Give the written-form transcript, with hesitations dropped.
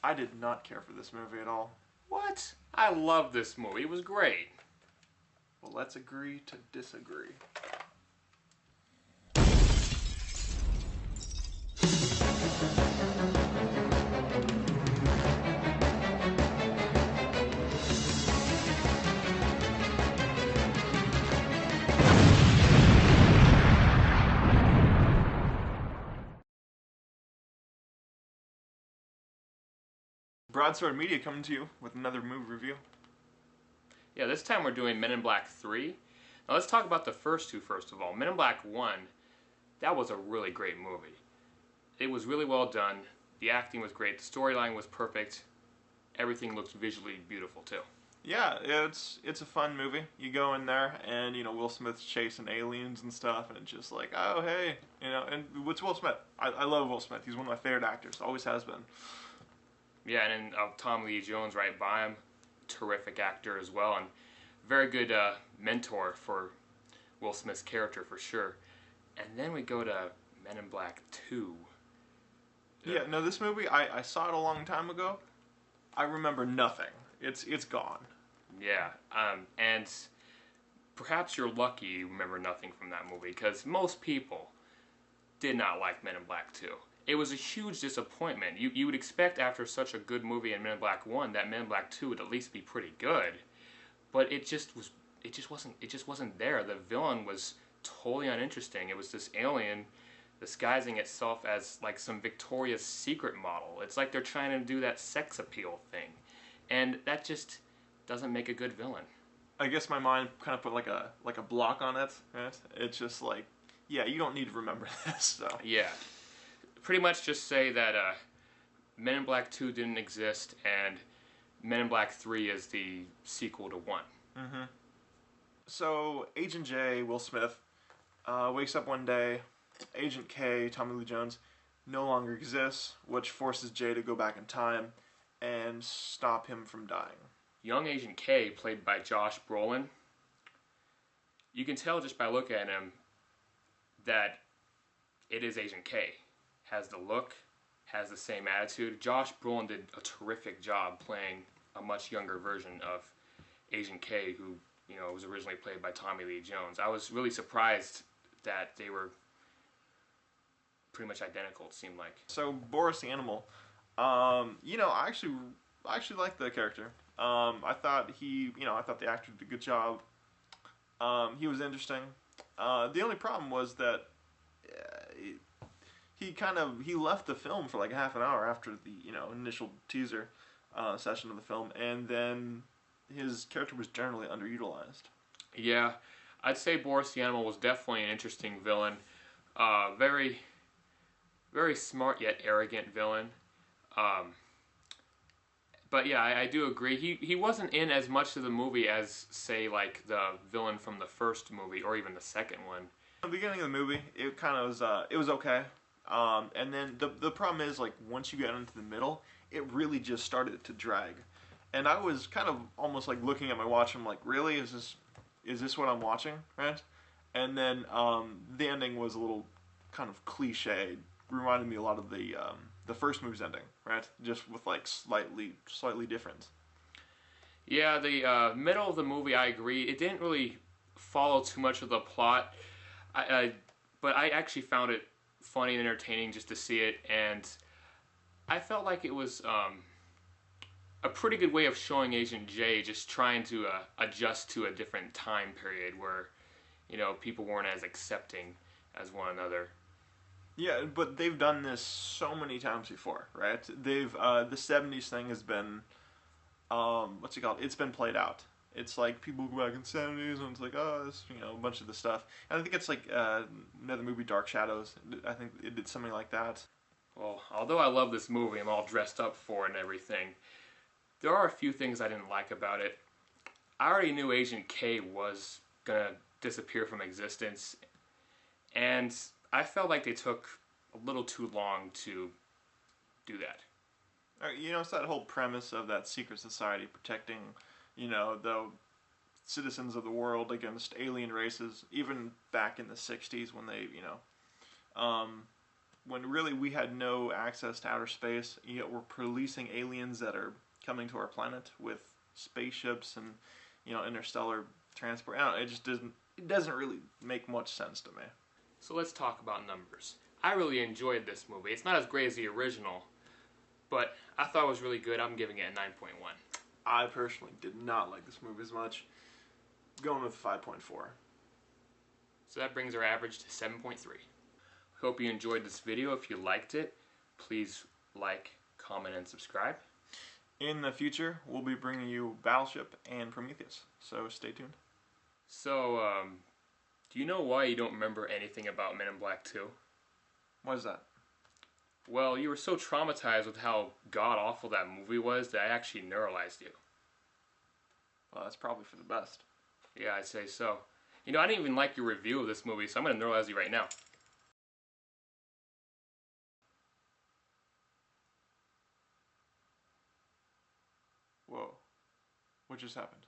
I did not care for this movie at all. What? I love this movie. It was great. Well, let's agree to disagree. BroadswordMedia coming to you with another movie review. Yeah, this time we're doing Men in Black 3. Now let's talk about the first two first of all. Men in Black 1, that was a really great movie. It was really well done. The acting was great. The storyline was perfect. Everything looked visually beautiful too. Yeah, it's a fun movie. You go in there and, Will Smith's chasing aliens and stuff, and it's just like, oh, hey, and what's Will Smith? I love Will Smith. He's one of my favorite actors. Always has been. Yeah, and then Tom Lee Jones right by him. Terrific actor as well, and very good mentor for Will Smith's character for sure. And then we go to Men in Black 2. Yeah, no, this movie, I saw it a long time ago. I remember nothing. It's gone. Yeah, and perhaps you're lucky you remember nothing from that movie, because most people did not like Men in Black 2. It was a huge disappointment. You would expect after such a good movie in Men in Black 1 that Men in Black 2 would at least be pretty good. But it just wasn't there. The villain was totally uninteresting. It was this alien disguising itself as like some Victoria's Secret model. It's like they're trying to do that sex appeal thing. And that just doesn't make a good villain. I guess my mind kind of put like a block on it. Right? It's just like, yeah, you don't need to remember this. So. Yeah. Pretty much just say that Men in Black 2 didn't exist and Men in Black 3 is the sequel to 1. Mm-hmm. So Agent J, Will Smith, wakes up one day. Agent K, Tommy Lee Jones, no longer exists, which forces J to go back in time and stop him from dying. Young Agent K, played by Josh Brolin, you can tell just by looking at him that it is Agent K. Has the look, has the same attitude. Josh Brolin did a terrific job playing a much younger version of Agent K, who was originally played by Tommy Lee Jones. I was really surprised that they were pretty much identical. It seemed like. So Boris the Animal, I actually liked the character. I thought the actor did a good job. He was interesting. The only problem was that. He left the film for like half an hour after the initial teaser session of the film, and then his character was generally underutilized. Yeah, I'd say Boris the Animal was definitely an interesting villain. Very, very smart yet arrogant villain. But yeah, I do agree. He wasn't in as much of the movie as, say, like the villain from the first movie or even the second one. At the beginning of the movie, it kind of was. It was okay. And then the problem is, like, once you get into the middle, it really just started to drag. And I was kind of almost like looking at my watch. I'm like, really? Is this what I'm watching? Right? And then the ending was a little kind of cliche. Reminded me a lot of the first movie's ending, right? Just with like slightly different. Yeah, the middle of the movie, I agree. It didn't really follow too much of the plot. But I actually found it funny and entertaining just to see it, and I felt like it was a pretty good way of showing Agent J just trying to adjust to a different time period where people weren't as accepting as one another. Yeah, but they've done this so many times before, right? They've the 70s thing has been what's it called? It's been played out. It's like people go back in the 70s and it's like, oh, this, a bunch of the stuff. And I think it's like another movie, Dark Shadows. I think it did something like that. Well, although I love this movie, I'm all dressed up for it and everything, there are a few things I didn't like about it. I already knew Agent K was going to disappear from existence, and I felt like they took a little too long to do that. It's that whole premise of that secret society protecting the citizens of the world against alien races, even back in the 60s when they, when really we had no access to outer space, yet we're policing aliens that are coming to our planet with spaceships and interstellar transport. I don't know, it doesn't really make much sense to me. So let's talk about numbers. I really enjoyed this movie. It's not as great as the original, but I thought it was really good. I'm giving it a 9.1. I personally did not like this movie as much. Going with 5.4. So that brings our average to 7.3. Hope you enjoyed this video. If you liked it, please like, comment, and subscribe. In the future, we'll be bringing you Battleship and Prometheus, so stay tuned. So, do you know why you don't remember anything about Men in Black 2? What is that? Well, you were so traumatized with how god-awful that movie was that I actually neuralized you. Well, that's probably for the best. Yeah, I'd say so. You know, I didn't even like your review of this movie, so I'm going to neuralize you right now. Whoa. What just happened?